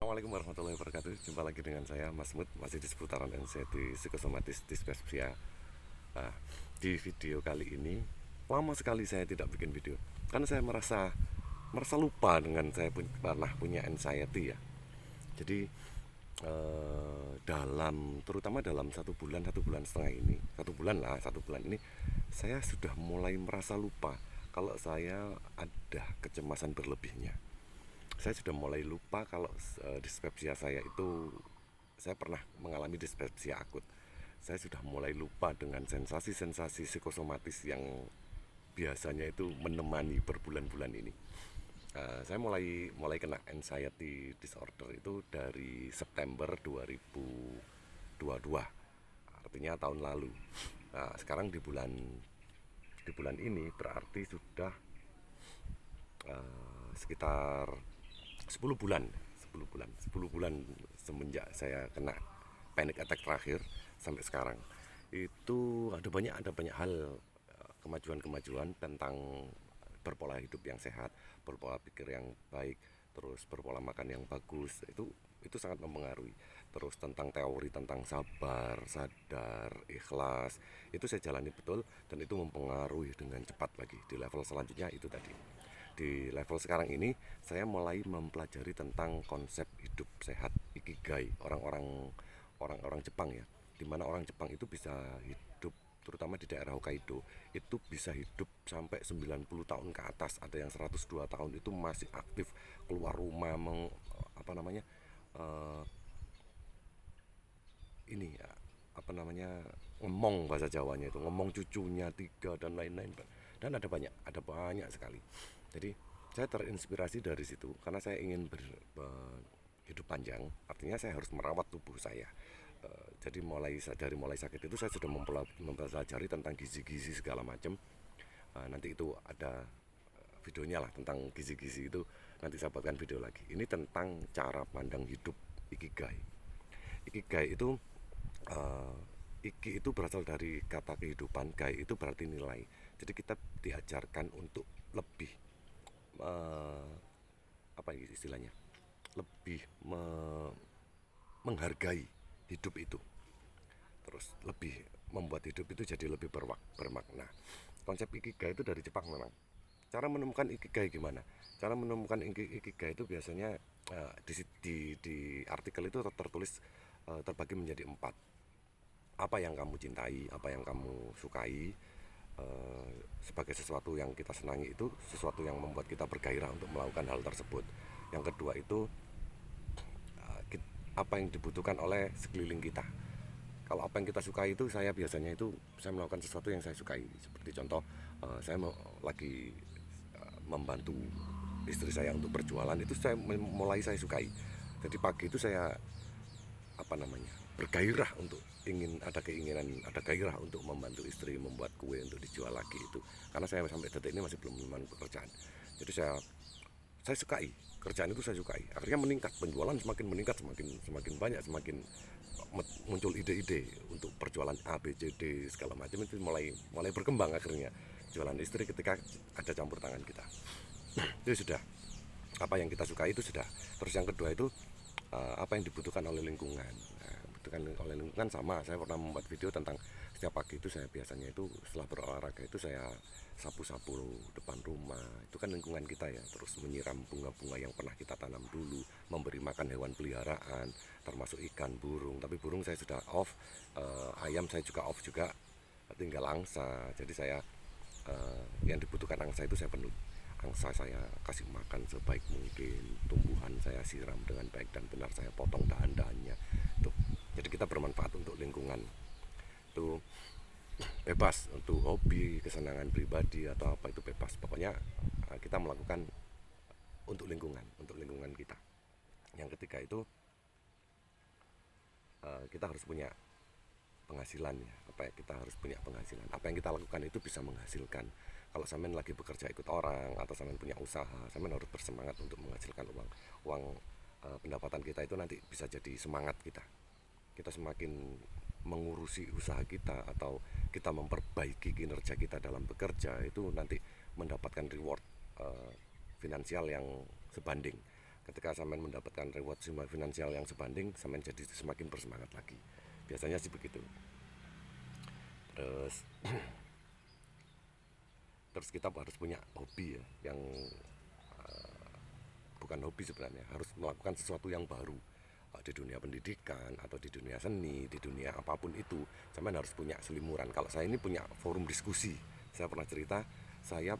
Assalamualaikum warahmatullahi wabarakatuh. Jumpa lagi dengan saya Mas Mut, masih di seputaran anxiety psikosomatis dyspepsia. Nah, di video kali ini lama sekali saya tidak bikin video karena saya merasa lupa dengan saya pernah punya anxiety ya. Jadi terutama dalam satu bulan setengah ini, satu bulan ini saya sudah mulai merasa lupa kalau saya ada kecemasan berlebihnya. Saya sudah mulai lupa kalau dispepsia saya itu, saya pernah mengalami dispepsia akut. Saya sudah mulai lupa dengan sensasi-sensasi psikosomatis yang biasanya itu menemani berbulan-bulan ini. Saya mulai mulai kena anxiety disorder itu dari September 2022, artinya tahun lalu. Nah, sekarang di bulan ini berarti sudah sekitar 10 bulan 10 bulan semenjak saya kena panic attack terakhir sampai sekarang. Itu ada banyak hal, kemajuan-kemajuan tentang berpola hidup yang sehat, berpola pikir yang baik, terus berpola makan yang bagus. Itu sangat mempengaruhi. Terus tentang teori tentang sabar, sadar, ikhlas, itu saya jalani betul dan itu mempengaruhi dengan cepat lagi. Di level selanjutnya itu tadi, di level sekarang ini saya mulai mempelajari tentang konsep hidup sehat, ikigai. Orang-orang Jepang ya, dimana orang Jepang itu bisa hidup, terutama di daerah Hokkaido, itu bisa hidup sampai 90 tahun ke atas. Ada yang 102 tahun itu masih aktif, keluar rumah, apa namanya, eh, ini ya, apa namanya, ngomong, bahasa Jawanya itu ngomong, cucunya tiga dan lain-lain. Dan ada banyak sekali. Jadi saya terinspirasi dari situ karena saya ingin hidup panjang, artinya saya harus merawat tubuh saya. Jadi dari mulai sakit itu saya sudah mempelajari tentang gizi-gizi segala macam. Nanti itu ada videonya lah tentang gizi-gizi itu, nanti saya buatkan video lagi. Ini tentang cara pandang hidup, ikigai. Ikigai itu, uh, iki itu berasal dari kata kehidupan, gai itu berarti nilai. Jadi kita diajarkan untuk lebih, uh, apa istilahnya, lebih menghargai hidup itu, terus lebih membuat hidup itu jadi lebih bermakna. Konsep ikigai itu dari Jepang memang. Cara menemukan ikigai gimana? Cara menemukan ikigai itu biasanya, di artikel itu tertulis, terbagi menjadi empat. Apa yang kamu cintai, apa yang kamu sukai, sebagai sesuatu yang kita senangi, itu sesuatu yang membuat kita bergairah untuk melakukan hal tersebut. Yang kedua itu, apa yang dibutuhkan oleh sekeliling kita. Kalau apa yang kita sukai itu, saya biasanya itu saya melakukan sesuatu yang saya sukai. Seperti contoh, saya lagi membantu istri saya untuk berjualan, itu saya sukai. Jadi pagi itu saya, apa namanya, bergairah untuk ada gairah untuk membantu istri membuat kue untuk dijual lagi itu, karena saya sampai detik ini masih belum menemukan pekerjaan. Jadi saya sukai kerjaan itu, saya sukai, akhirnya meningkat, penjualan semakin meningkat, semakin banyak, semakin muncul ide-ide untuk perjualan A B C D segala macam. Itu mulai berkembang, akhirnya jualan istri ketika ada campur tangan kita. Itu sudah, apa yang kita sukai itu sudah. Terus yang kedua itu, apa yang dibutuhkan oleh lingkungan. Nah, dibutuhkan oleh lingkungan sama, saya pernah membuat video tentang setiap pagi itu saya biasanya itu setelah berolahraga itu saya sapu-sapu depan rumah. Itu kan lingkungan kita ya. Terus menyiram bunga-bunga yang pernah kita tanam dulu, memberi makan hewan peliharaan, termasuk ikan, burung. Tapi burung saya sudah off, ayam saya juga off juga, tinggal angsa. Jadi saya, yang dibutuhkan angsa itu saya penuhi. Angsa saya kasih makan sebaik mungkin, tumbuhan saya siram dengan baik dan benar, saya potong dahan-dahannya tuh. Jadi kita bermanfaat untuk lingkungan. Itu bebas untuk hobi, kesenangan pribadi atau apa, itu bebas. Pokoknya, kita melakukan untuk lingkungan kita. Yang ketiga itu, kita harus punya penghasilan ya. Kita harus punya penghasilan, apa yang kita lakukan itu bisa menghasilkan. Kalau sampean lagi bekerja ikut orang atau sampean punya usaha, sampean harus bersemangat untuk menghasilkan uang. Pendapatan kita itu nanti bisa jadi semangat kita semakin mengurusi usaha kita, atau kita memperbaiki kinerja kita dalam bekerja, itu nanti mendapatkan reward, finansial yang sebanding. Ketika sampean mendapatkan reward finansial yang sebanding, sampean jadi semakin bersemangat lagi. Biasanya sih begitu. Terus terus kita harus punya hobi ya, yang bukan hobi sebenarnya, harus melakukan sesuatu yang baru di dunia pendidikan atau di dunia seni, di dunia apapun itu, sampean harus punya selimuran. Kalau saya ini punya forum diskusi. Saya pernah cerita, saya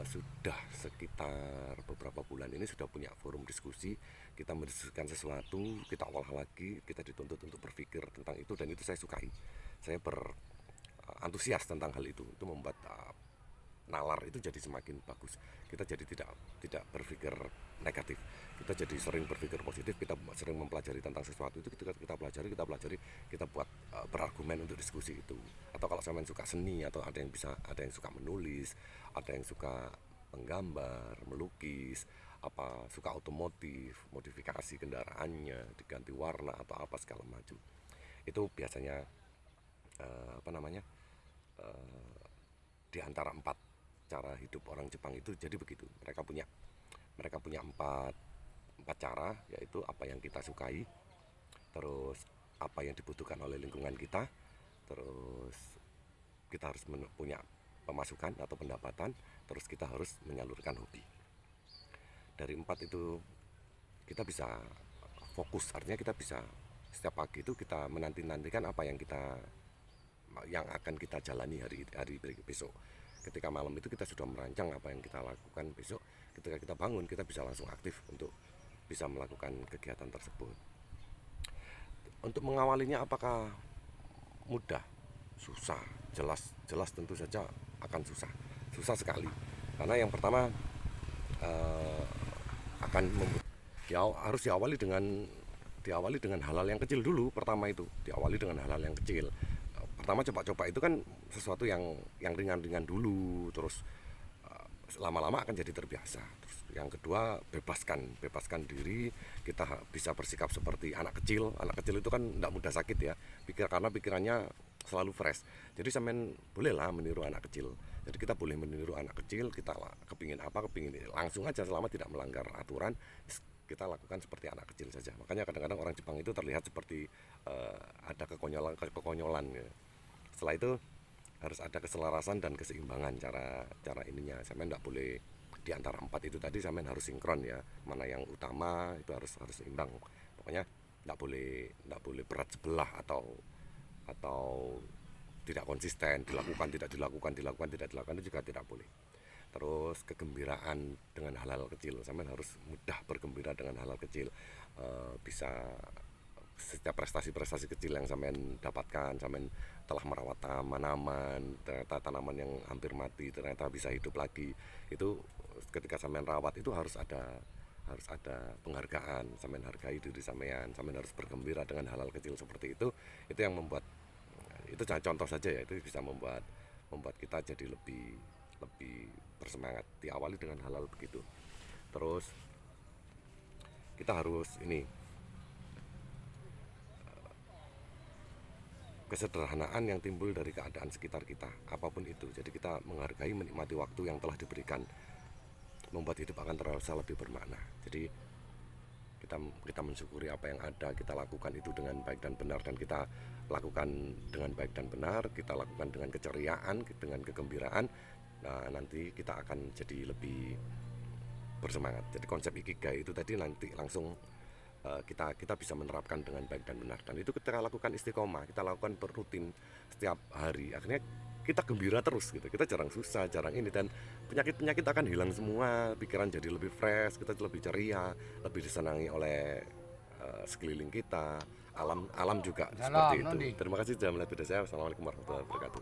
sudah sekitar beberapa bulan ini sudah punya forum diskusi. Kita mendiskusikan sesuatu, kita olah lagi, kita dituntut untuk berpikir tentang itu, dan itu saya sukai. Saya berantusias tentang hal itu. Itu membuat nalar itu jadi semakin bagus. Kita jadi tidak berpikir negatif, kita jadi sering berpikir positif. Kita sering mempelajari tentang sesuatu itu, kita pelajari, kita buat berargumen untuk diskusi itu. Atau kalau saya suka seni, atau ada yang suka menulis, ada yang suka menggambar, melukis, suka otomotif, modifikasi kendaraannya, diganti warna atau apa segala macam, itu biasanya di antara 4 cara hidup orang Jepang itu jadi begitu. Mereka punya empat cara, yaitu apa yang kita sukai, terus apa yang dibutuhkan oleh lingkungan kita, terus kita harus punya pemasukan atau pendapatan, terus kita harus menyalurkan hobi. Dari 4 itu kita bisa fokus, artinya kita bisa setiap pagi itu kita menanti-nantikan apa yang akan kita jalani hari besok. Ketika malam itu kita sudah merancang apa yang kita lakukan besok. Ketika kita bangun, kita bisa langsung aktif untuk bisa melakukan kegiatan tersebut. Untuk mengawalinya apakah mudah? Susah, jelas tentu saja akan susah sekali. Karena yang pertama harus diawali dengan hal-hal yang kecil dulu. Pertama itu diawali dengan hal-hal yang kecil. Pertama coba-coba itu kan sesuatu yang ringan-ringan dulu, terus lama-lama akan jadi terbiasa. Terus yang kedua, bebaskan diri. Kita bisa bersikap seperti anak kecil. Anak kecil itu kan tidak mudah sakit ya, karena pikirannya selalu fresh. Jadi sampean bolehlah meniru anak kecil. Jadi kita boleh meniru anak kepingin langsung aja, selama tidak melanggar aturan, kita lakukan seperti anak kecil saja. Makanya kadang-kadang orang Jepang itu terlihat seperti ada kekonyolan ya. Setelah itu harus ada keselarasan dan keseimbangan cara ininya. Sampean tidak boleh di antara 4 itu tadi, sampean harus sinkron ya. Mana yang utama itu harus seimbang. Pokoknya tidak boleh berat sebelah atau tidak konsisten, dilakukan tidak dilakukan itu juga tidak boleh. Terus kegembiraan dengan hal-hal kecil, sampean harus mudah bergembira dengan hal-hal kecil. Bisa setiap prestasi kecil yang sampean dapatkan, sampean telah merawat tanaman, ternyata tanaman yang hampir mati ternyata bisa hidup lagi. Itu ketika sampean rawat itu harus ada penghargaan. Sampean hargai diri sampean harus bergembira dengan hal-hal kecil seperti itu. Itu yang membuat, itu contoh saja ya, itu bisa membuat kita jadi lebih bersemangat. Diawali dengan hal-hal begitu. Terus kita harus kesederhanaan yang timbul dari keadaan sekitar kita, apapun itu. Jadi kita menghargai, menikmati waktu yang telah diberikan, membuat hidup akan terasa lebih bermakna. Jadi kita mensyukuri apa yang ada, kita lakukan itu dengan baik dan benar, dan kita lakukan dengan baik dan benar, kita lakukan dengan keceriaan, dengan kegembiraan. Nah, nanti kita akan jadi lebih bersemangat. Jadi konsep ikigai itu tadi nanti langsung kita bisa menerapkan dengan baik dan benar. Dan itu kita lakukan istiqomah, kita lakukan berutin setiap hari. Akhirnya kita gembira terus gitu. Kita jarang susah, jarang ini, dan penyakit akan hilang semua. Pikiran jadi lebih fresh, kita lebih ceria, lebih disenangi oleh sekeliling kita. Alam juga seperti itu. Terima kasih sudah melihat video saya. Assalamualaikum warahmatullahi wabarakatuh.